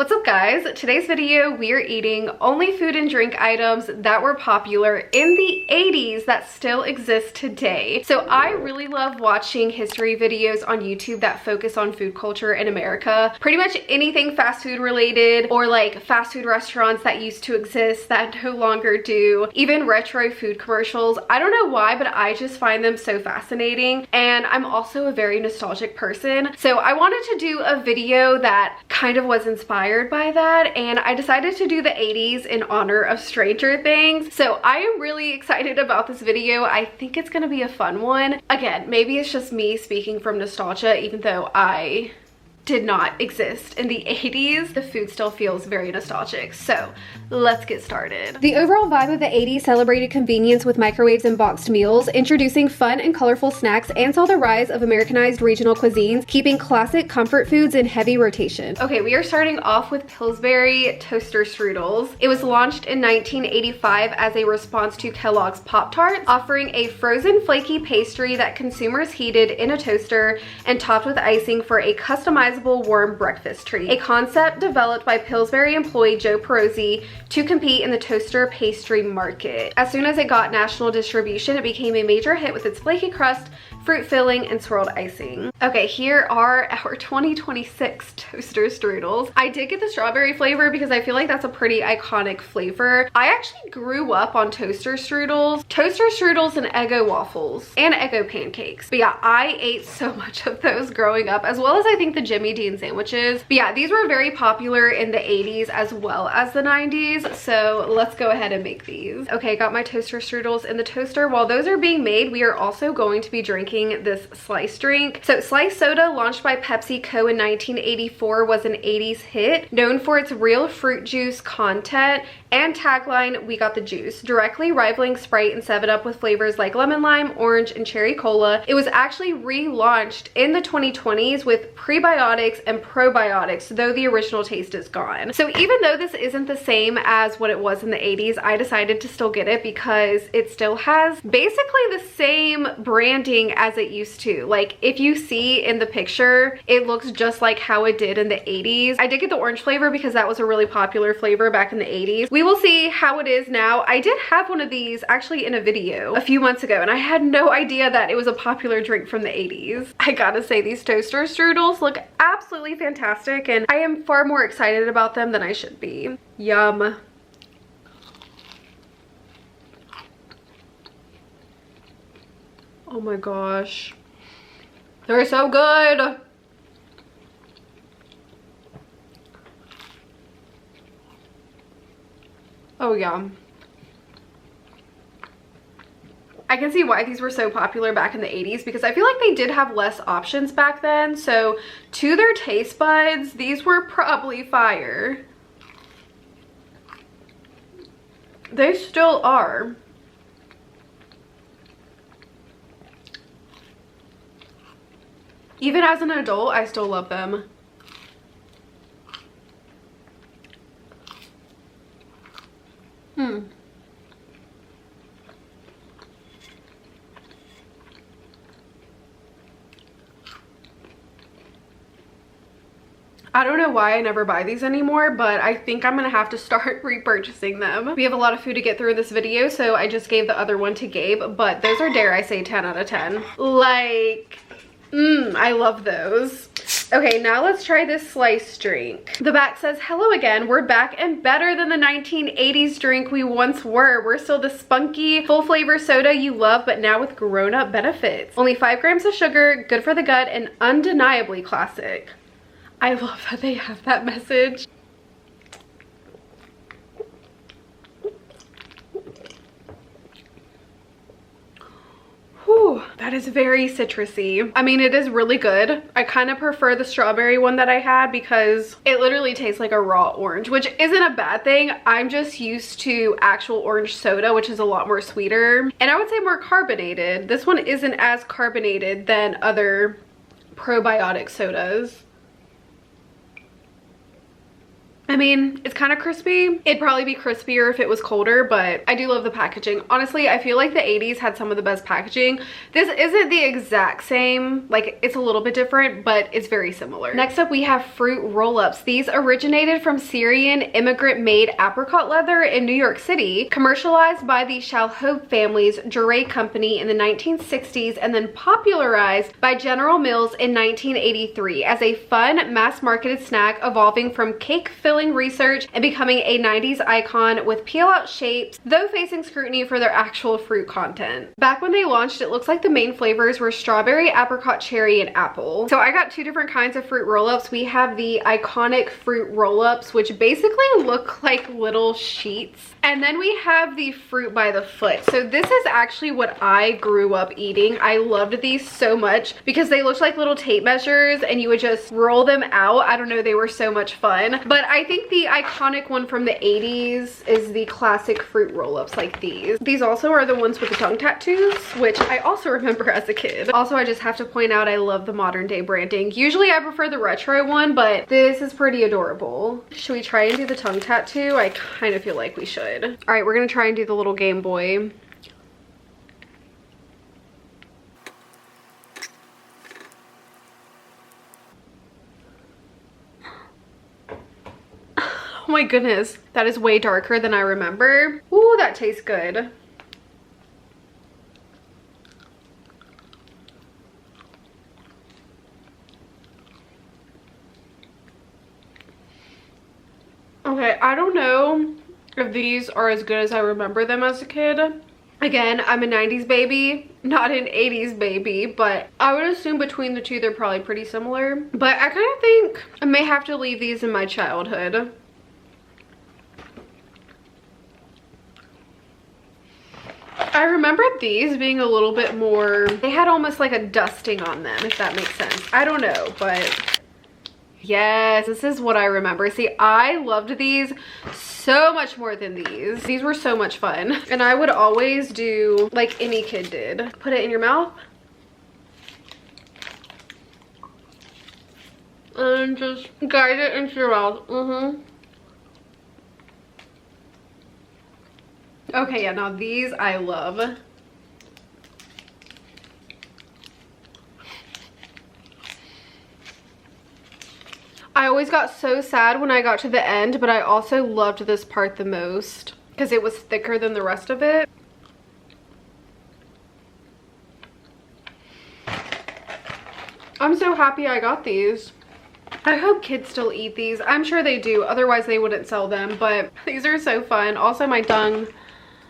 What's up guys? Today's video we are eating only food and drink items that were popular in the 80s that still exist today. So I really love watching history videos on YouTube that focus on food culture in America. Pretty much anything fast food related or like fast food restaurants that used to exist that no longer do. Even retro food commercials. I don't know why, but I just find them so fascinating. And I'm also a very nostalgic person. So I wanted to do a video that kind of was inspired by that, and I decided to do the 80s in honor of Stranger Things. So I am really excited about this video. I think it's gonna be a fun one. Again, maybe it's just me speaking from nostalgia, even though I did not exist in the 80s. The food still feels very nostalgic. So let's get started. The overall vibe of the 80s celebrated convenience with microwaves and boxed meals, introducing fun and colorful snacks, and saw the rise of Americanized regional cuisines, keeping classic comfort foods in heavy rotation. Okay, we are starting off with Pillsbury toaster strudels. It was launched in 1985 as a response to Kellogg's Pop-Tarts, offering a frozen flaky pastry that consumers heated in a toaster and topped with icing for a customizable warm breakfast treat, a concept developed by Pillsbury employee Joe Perozzi to compete in the toaster pastry market. As soon as it got national distribution, it became a major hit with its flaky crust, fruit filling, and swirled icing. Okay, here are our 2026 toaster strudels. I did get the strawberry flavor because I feel like that's a pretty iconic flavor. I actually grew up on toaster strudels and Eggo waffles and Eggo pancakes. But yeah, I ate so much of those growing up, as well as I think the Jimmy Dean sandwiches. But yeah, these were very popular in the 80s as well as the 90s. So let's go ahead and make these. Okay, got my toaster strudels in the toaster. While those are being made, we are also going to be drinking this Slice drink. So Slice soda, launched by PepsiCo in 1984, was an 80s hit, known for its real fruit juice content and tagline, "We got the juice," directly rivaling Sprite and 7-Up with flavors like lemon lime, orange, and cherry cola. It was actually relaunched in the 2020s with prebiotics and probiotics, though the original taste is gone. So even though this isn't the same as what it was in the 80s, I decided to still get it because it still has basically the same branding as it used to. Like, if you see in the picture, it looks just like how it did in the 80s. I did get the orange flavor because that was a really popular flavor back in the 80s. We will see how it is now. I did have one of these actually in a video a few months ago, and I had no idea that it was a popular drink from the 80s. I gotta say, these toaster strudels look absolutely fantastic, and I am far more excited about them than I should be. Yum. Oh my gosh. They're so good. Oh yeah. I can see why these were so popular back in the 80s because I feel like they did have less options back then. So to their taste buds, these were probably fire. They still are. Even as an adult, I still love them. I don't know why I never buy these anymore, but I think I'm gonna have to start repurchasing them. We have a lot of food to get through in this video, so I just gave the other one to Gabe, but those are, dare I say, 10 out of 10. Like, I love those. Okay, now let's try this Slice drink. The back says, "Hello again, we're back and better than the 1980s drink we once were. We're still the spunky, full flavor soda you love, but now with grown-up benefits. Only 5 grams of sugar, good for the gut, and undeniably classic." I love that they have that message. Whew, that is very citrusy. I mean, it is really good. I kind of prefer the strawberry one that I had because it literally tastes like a raw orange, which isn't a bad thing. I'm just used to actual orange soda, which is a lot more sweeter. And I would say more carbonated. This one isn't as carbonated than other probiotic sodas. I mean, it's kind of crispy. It'd probably be crispier if it was colder, but I do love the packaging. Honestly, I feel like the 80s had some of the best packaging. This isn't the exact same, like it's a little bit different, but it's very similar. Next up, we have fruit roll-ups. These originated from Syrian immigrant-made apricot leather in New York City, commercialized by the Chalhoub family's Jure company in the 1960s, and then popularized by General Mills in 1983 as a fun, mass-marketed snack evolving from cake-filling research and becoming a 90s icon with peel-out shapes, though facing scrutiny for their actual fruit content. Back when they launched, it looks like the main flavors were strawberry, apricot, cherry, and apple. So I got two different kinds of fruit roll-ups. We have the iconic fruit roll-ups, which basically look like little sheets. And then we have the fruit by the foot. So this is actually what I grew up eating. I loved these so much because they looked like little tape measures and you would just roll them out. I don't know, they were so much fun. But I think the iconic one from the 80s is the classic fruit roll-ups like these. These also are the ones with the tongue tattoos, which I also remember as a kid. Also, I just have to point out I love the modern day branding. Usually I prefer the retro one, but this is pretty adorable. Should we try and do the tongue tattoo? I kind of feel like we should. All right, we're gonna try and do the little Game Boy. Oh my goodness, that is way darker than I remember. Ooh, that tastes good. Okay, I don't know if these are as good as I remember them as a kid. Again, I'm a 90s baby, not an 80s baby, but I would assume between the two they're probably pretty similar. But I kind of think I may have to leave these in my childhood. I remember these being a little bit more, they had almost like a dusting on them, if that makes sense. I don't know, but yes, this is what I remember. See, I loved these so much more than these. These were so much fun. And I would always do like any kid did. Put it in your mouth. And just guide it into your mouth. Okay, yeah, now these I love. I always got so sad when I got to the end, but I also loved this part the most because it was thicker than the rest of it. I'm so happy I got these. I hope kids still eat these. I'm sure they do, otherwise they wouldn't sell them, but these are so fun. Also my tongue.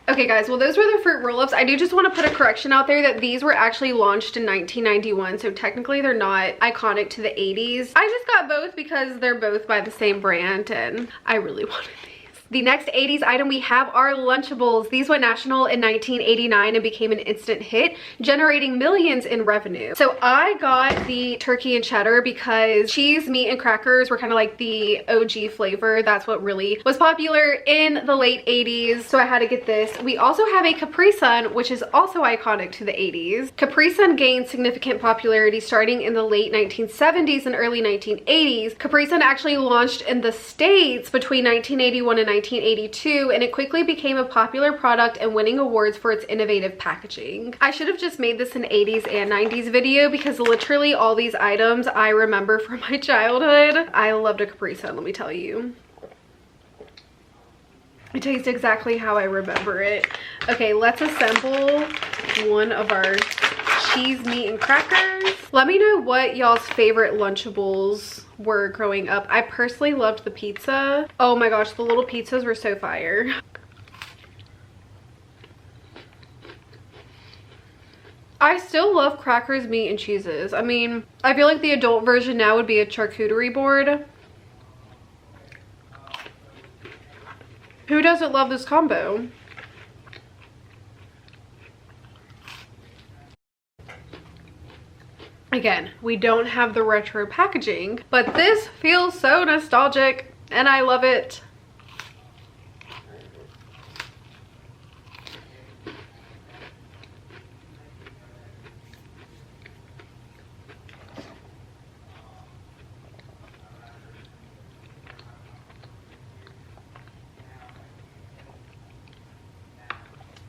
Okay guys, well those were the fruit roll-ups. I do just want to put a correction out there that these were actually launched in 1991, so technically they're not iconic to the 80s. I just got both because they're both by the same brand and I really wanted these. The next 80s item we have are Lunchables. These went national in 1989 and became an instant hit, generating millions in revenue. So I got the turkey and cheddar because cheese, meat, and crackers were kind of like the OG flavor. That's what really was popular in the late 80s. So I had to get this. We also have a Capri Sun, which is also iconic to the 80s. Capri Sun gained significant popularity starting in the late 1970s and early 1980s. Capri Sun actually launched in the States between 1981 and 1982, and it quickly became a popular product and winning awards for its innovative packaging. I should have just made this an 80s and 90s video because literally all these items I remember from my childhood. I loved a Capri Sun, let me tell you. It tastes exactly how I remember it. Okay, let's assemble one of our cheese, meat, and crackers. Let me know what y'all's favorite Lunchables were growing up. I personally loved the pizza. Oh my gosh, the little pizzas were so fire. I still love crackers, meat, and cheeses. I mean, I feel like the adult version now would be a charcuterie board. Who doesn't love this combo? Again, we don't have the retro packaging, but this feels so nostalgic and I love it.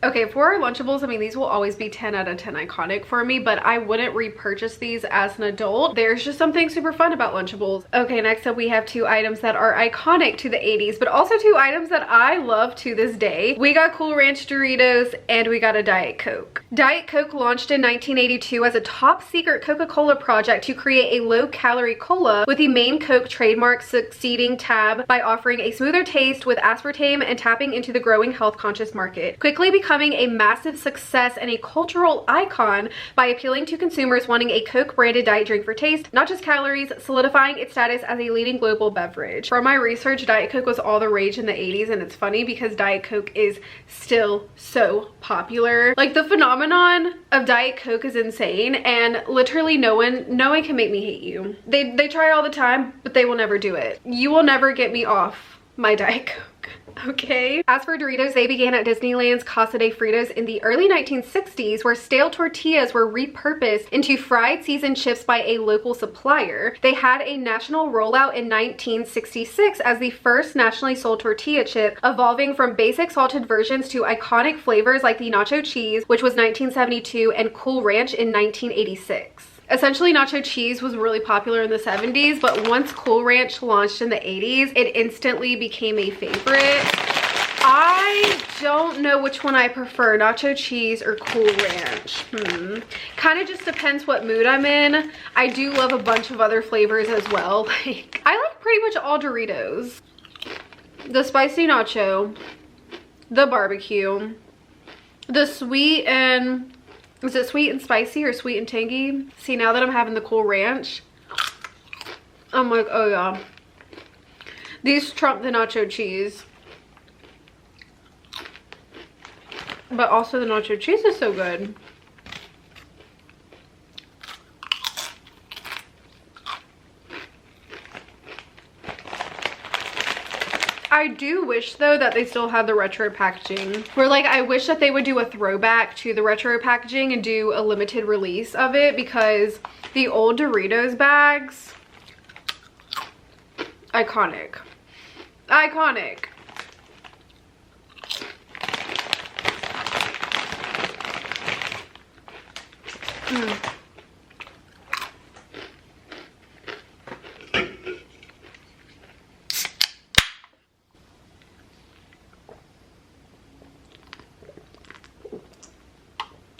Okay, for our Lunchables, I mean, these will always be 10 out of 10 iconic for me, but I wouldn't repurchase these as an adult. There's just something super fun about Lunchables. Okay, next up we have two items that are iconic to the 80s, but also two items that I love to this day. We got Cool Ranch Doritos and we got a Diet Coke. Diet Coke launched in 1982 as a top secret Coca-Cola project to create a low-calorie cola, with the main Coke trademark succeeding tab by offering a smoother taste with aspartame and tapping into the growing health-conscious market, quickly becoming a massive success and a cultural icon by appealing to consumers wanting a Coke branded diet drink for taste, not just calories, solidifying its status as a leading global beverage. From my research, Diet Coke was all the rage in the 80s, and it's funny because Diet Coke is still so popular. Like, the phenomenon of Diet Coke is insane, and literally no one can make me hate you. They try all the time, but they will never do it. You will never get me off my Diet Coke. Okay. As for Doritos, they began at Disneyland's Casa de Fritos in the early 1960s, where stale tortillas were repurposed into fried seasoned chips by a local supplier. They had a national rollout in 1966 as the first nationally sold tortilla chip, evolving from basic salted versions to iconic flavors like the nacho cheese, which was 1972, and Cool Ranch in 1986. Essentially, nacho cheese was really popular in the 70s, but once Cool Ranch launched in the 80s, it instantly became a favorite. I don't know which one I prefer, nacho cheese or Cool Ranch. Kind of just depends what mood I'm in. I do love a bunch of other flavors as well. Like, I like pretty much all Doritos. The spicy nacho, the barbecue, the sweet and... is it sweet and spicy or sweet and tangy? See, now that I'm having the Cool Ranch, I'm like, oh yeah. These trump the nacho cheese. But also the nacho cheese is so good. I do wish though that they still had the retro packaging. Where like, I wish that they would do a throwback to the retro packaging and do a limited release of it, because the old Doritos bags, iconic. Iconic.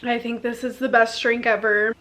I think this is the best drink ever.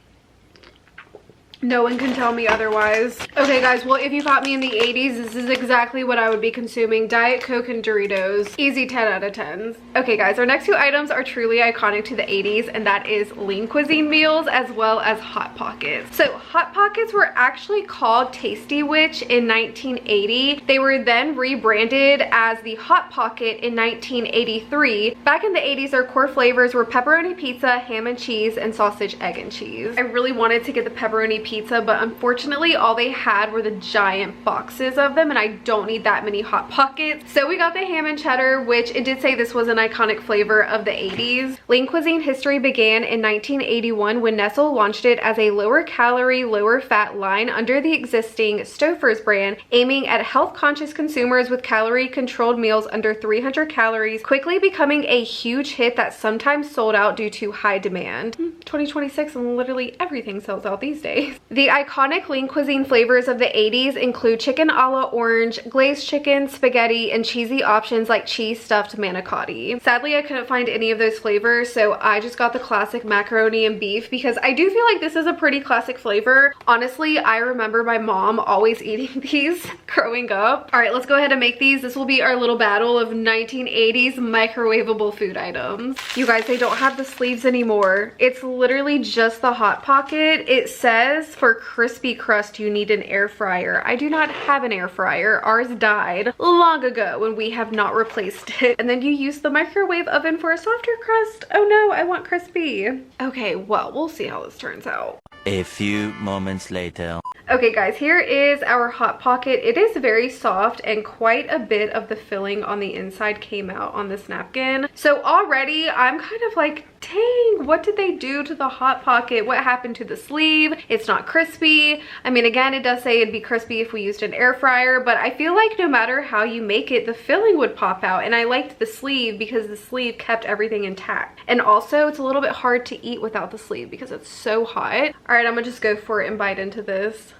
No one can tell me otherwise. Okay guys, well if you caught me in the 80s, this is exactly what I would be consuming. Diet Coke and Doritos. Easy 10 out of 10s. Okay guys, our next two items are truly iconic to the 80s, and that is lean cuisine meals as well as Hot Pockets. So Hot Pockets were actually called Tasty Witch in 1980. They were then rebranded as the Hot Pocket in 1983. Back in the 80s, their core flavors were pepperoni pizza, ham and cheese, and sausage, egg, and cheese. I really wanted to get the pepperoni pizza, but unfortunately all they had were the giant boxes of them, and I don't need that many Hot Pockets. So we got the ham and cheddar, which it did say this was an iconic flavor of the 80s. Lean cuisine history began in 1981 when Nestle launched it as a lower calorie, lower fat line under the existing Stouffer's brand, aiming at health conscious consumers with calorie controlled meals under 300 calories, quickly becoming a huge hit that sometimes sold out due to high demand. 2026 and literally everything sells out these days. The iconic lean cuisine flavors of the 80s include chicken a la orange, glazed chicken, spaghetti, and cheesy options like cheese stuffed manicotti. Sadly, I couldn't find any of those flavors, so I just got the classic macaroni and beef because I do feel like this is a pretty classic flavor. Honestly, I remember my mom always eating these growing up. All right, let's go ahead and make these. This will be our little battle of 1980s microwavable food items. You guys, they don't have the sleeves anymore. It's literally just the Hot Pocket. It says for crispy crust you need an air fryer. I do not have an air fryer. Ours died long ago and we have not replaced it. And then you use the microwave oven for a softer crust. Oh no, I want crispy. Okay, well, we'll see how this turns out. A few moments later. Okay guys, here is our Hot Pocket. It is very soft and quite a bit of the filling on the inside came out on this napkin. So already I'm kind of like Dang, what did they do to the Hot Pocket? What happened to the sleeve? It's not crispy. I mean, again, it does say it'd be crispy if we used an air fryer, but I feel like no matter how you make it, the filling would pop out. And I liked the sleeve because the sleeve kept everything intact. And also, it's a little bit hard to eat without the sleeve because it's so hot. All right, I'm gonna just go for it and bite into this.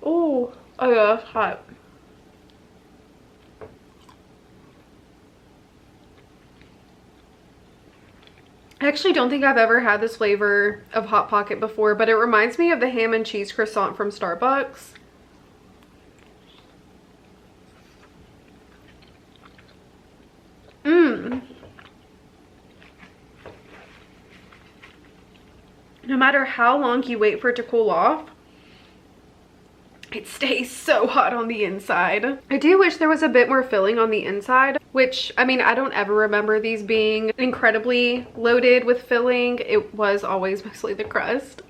Oh, oh yeah, it's hot. I actually don't think I've ever had this flavor of Hot Pocket before, but it reminds me of the ham and cheese croissant from Starbucks. Mmm. No matter how long you wait for it to cool off, it stays so hot on the inside. I do wish there was a bit more filling on the inside, which, I mean, I don't ever remember these being incredibly loaded with filling. It was always mostly the crust.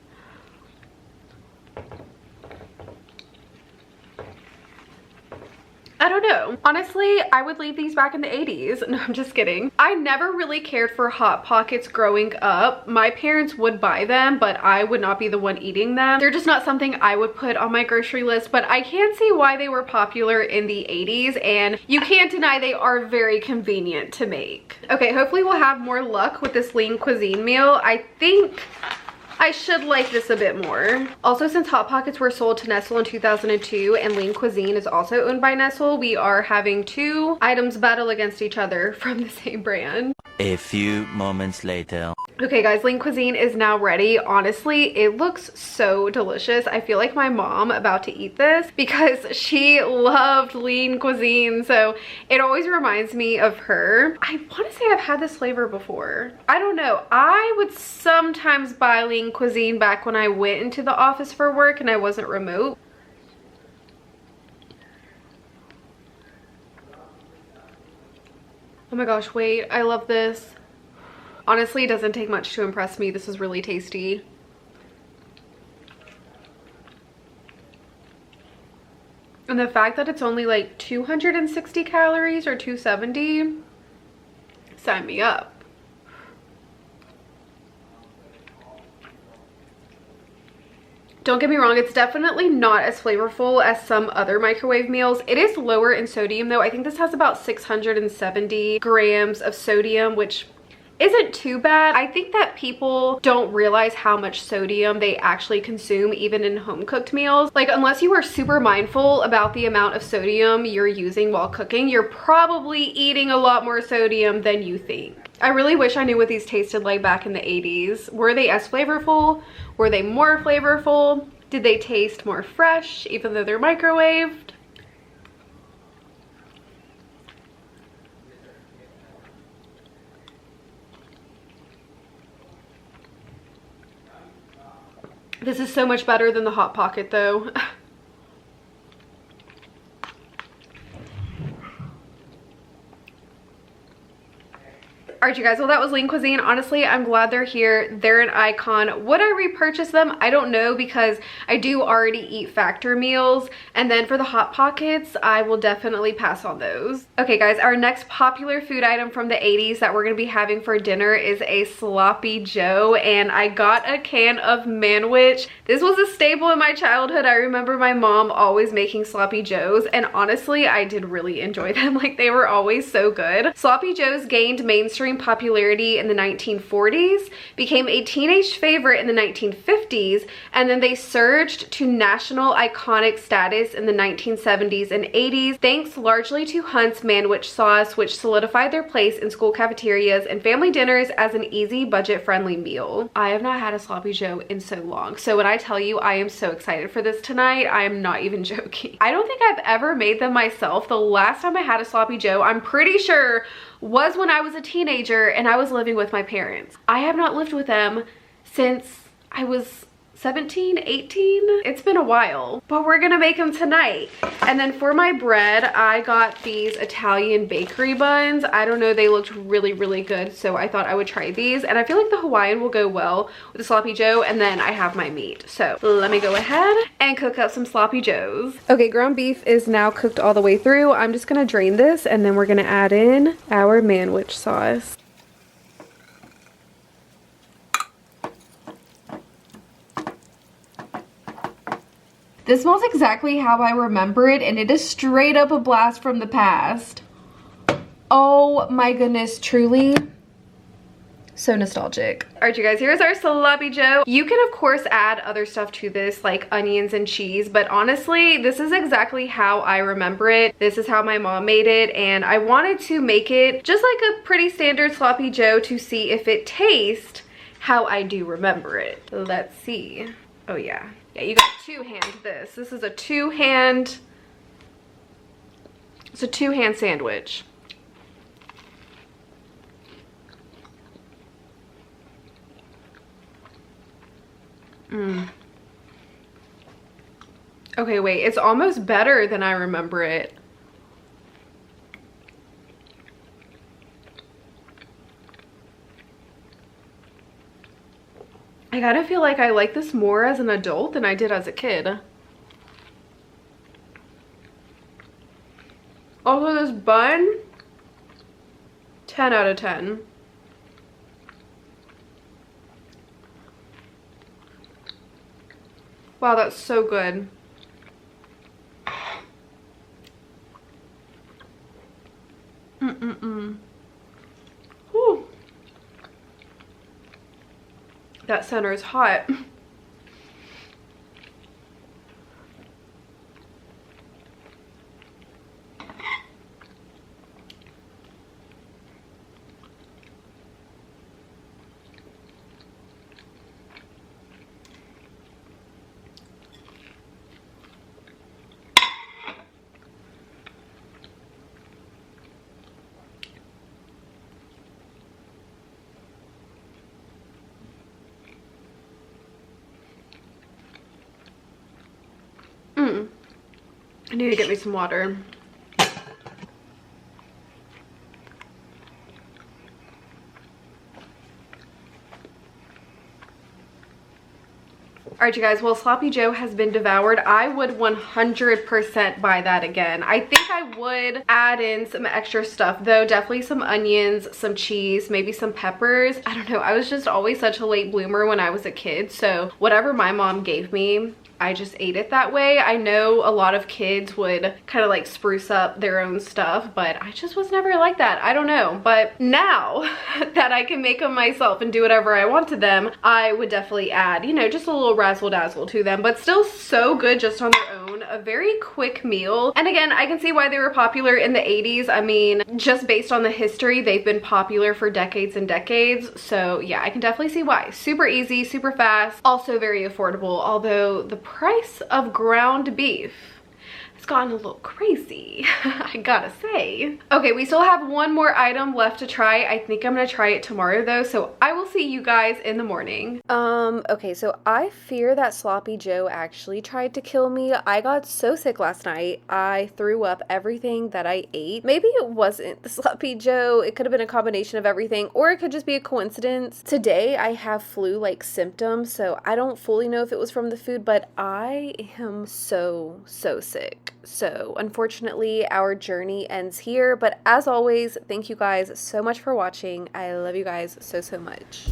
I don't know. Honestly, I would leave these back in the 80s. No, I'm just kidding. I never really cared for Hot Pockets growing up. My parents would buy them, but I would not be the one eating them. They're just not something I would put on my grocery list, but I can see why they were popular in the 80s, and you can't deny they are very convenient to make. Okay, hopefully we'll have more luck with this lean cuisine meal. I think I should like this a bit more. Also, since Hot Pockets were sold to Nestle in 2002 and Lean Cuisine is also owned by Nestle, we are having two items battle against each other from the same brand. A few moments later. Okay guys, Lean Cuisine is now ready. Honestly, it looks so delicious. I feel like my mom about to eat this because she loved Lean Cuisine, so it always reminds me of her. I want to say I've had this flavor before. I don't know. I would sometimes buy Lean Cuisine back when I went into the office for work and I wasn't remote. Oh my gosh, wait, I love this. Honestly, it doesn't take much to impress me. This is really tasty. And the fact that it's only like 260 calories or 270, sign me up. Don't get me wrong, it's definitely not as flavorful as some other microwave meals. It is lower in sodium though. I think this has about 670 grams of sodium, which isn't too bad. I think that people don't realize how much sodium they actually consume even in home cooked meals. Like, unless you are super mindful about the amount of sodium you're using while cooking, you're probably eating a lot more sodium than you think. I really wish I knew what these tasted like back in the 80s. Were they as flavorful? Were they more flavorful? Did they taste more fresh even though they're microwaved? This is so much better than the Hot Pocket though. Alright you guys, well that was Lean Cuisine. Honestly, I'm glad they're here. They're an icon. Would I repurchase them? I don't know, because I do already eat Factor meals. And then for the Hot Pockets, I will definitely pass on those. Okay guys, our next popular food item from the 80s that we're going to be having for dinner is a Sloppy Joe. And I got a can of Manwich. This was a staple in my childhood. I remember my mom always making Sloppy Joes. And honestly, I did really enjoy them. Like, they were always so good. Sloppy Joes gained mainstream popularity in the 1940s, became a teenage favorite in the 1950s, and then they surged to national iconic status in the 1970s and 80s, thanks largely to Hunt's Manwich sauce, which solidified their place in school cafeterias and family dinners as an easy, budget-friendly meal. I have not had a Sloppy Joe in so long, so when I tell you I am so excited for this tonight, I am not even joking. I don't think I've ever made them myself. The last time I had a Sloppy Joe, I'm pretty sure, was when I was a teenager and I was living with my parents. I have not lived with them since I was 17, 18? It's been a while, but we're gonna make them tonight. And then for my bread, I got these Italian bakery buns. I don't know, they looked really, really good, so I thought I would try these. And I feel like the Hawaiian will go well with the sloppy joe, and then I have my meat. So let me go ahead and cook up some sloppy joes. Okay, ground beef is now cooked all the way through. I'm just gonna drain this, and then we're gonna add in our manwich sauce. This smells exactly how I remember it, and it is straight up a blast from the past. Oh my goodness, truly so nostalgic. All right, you guys, here's our sloppy joe. You can of course add other stuff to this, like onions and cheese, but honestly, this is exactly how I remember it. This is how my mom made it, and I wanted to make it just like a pretty standard sloppy joe to see if it tastes how I do remember it. Let's see. Oh yeah. Yeah, you got two-hand this. This is a two-hand, it's a two-hand sandwich. Okay, wait, it's almost better than I remember it. I gotta feel like I like this more as an adult than I did as a kid. Also, this bun, 10 out of 10. Wow, that's so good. Whew. That center is hot. I need to get me some water. Alright you guys, well sloppy joe has been devoured. I would 100% buy that again. I think I would add in some extra stuff though. Definitely some onions, some cheese, maybe some peppers. I don't know, I was just always such a late bloomer when I was a kid, so whatever my mom gave me, I just ate it that way. I know a lot of kids would kind of like spruce up their own stuff, but I just was never like that. I don't know. But now that I can make them myself and do whatever I want to them, I would definitely add, you know, just a little razzle dazzle to them, but still so good just on their own. A very quick meal. And again, I can see why they were popular in the 80s. I mean, just based on the history, they've been popular for decades and decades. So yeah, I can definitely see why. Super easy, super fast, also very affordable, although the price of ground beef has gotten a little crazy, I gotta say. Okay, we still have one more item left to try. I think I'm gonna try it tomorrow though, so I will see you guys in the morning. Okay, so I fear that sloppy joe actually tried to kill me. I got so sick last night, I threw up everything that I ate. Maybe it wasn't the sloppy joe, it could have been a combination of everything, or it could just be a coincidence. Today I have flu-like symptoms, so I don't fully know if it was from the food, but I am so sick. So unfortunately our journey ends here, but as always, thank you guys so much for watching. I love you guys so much.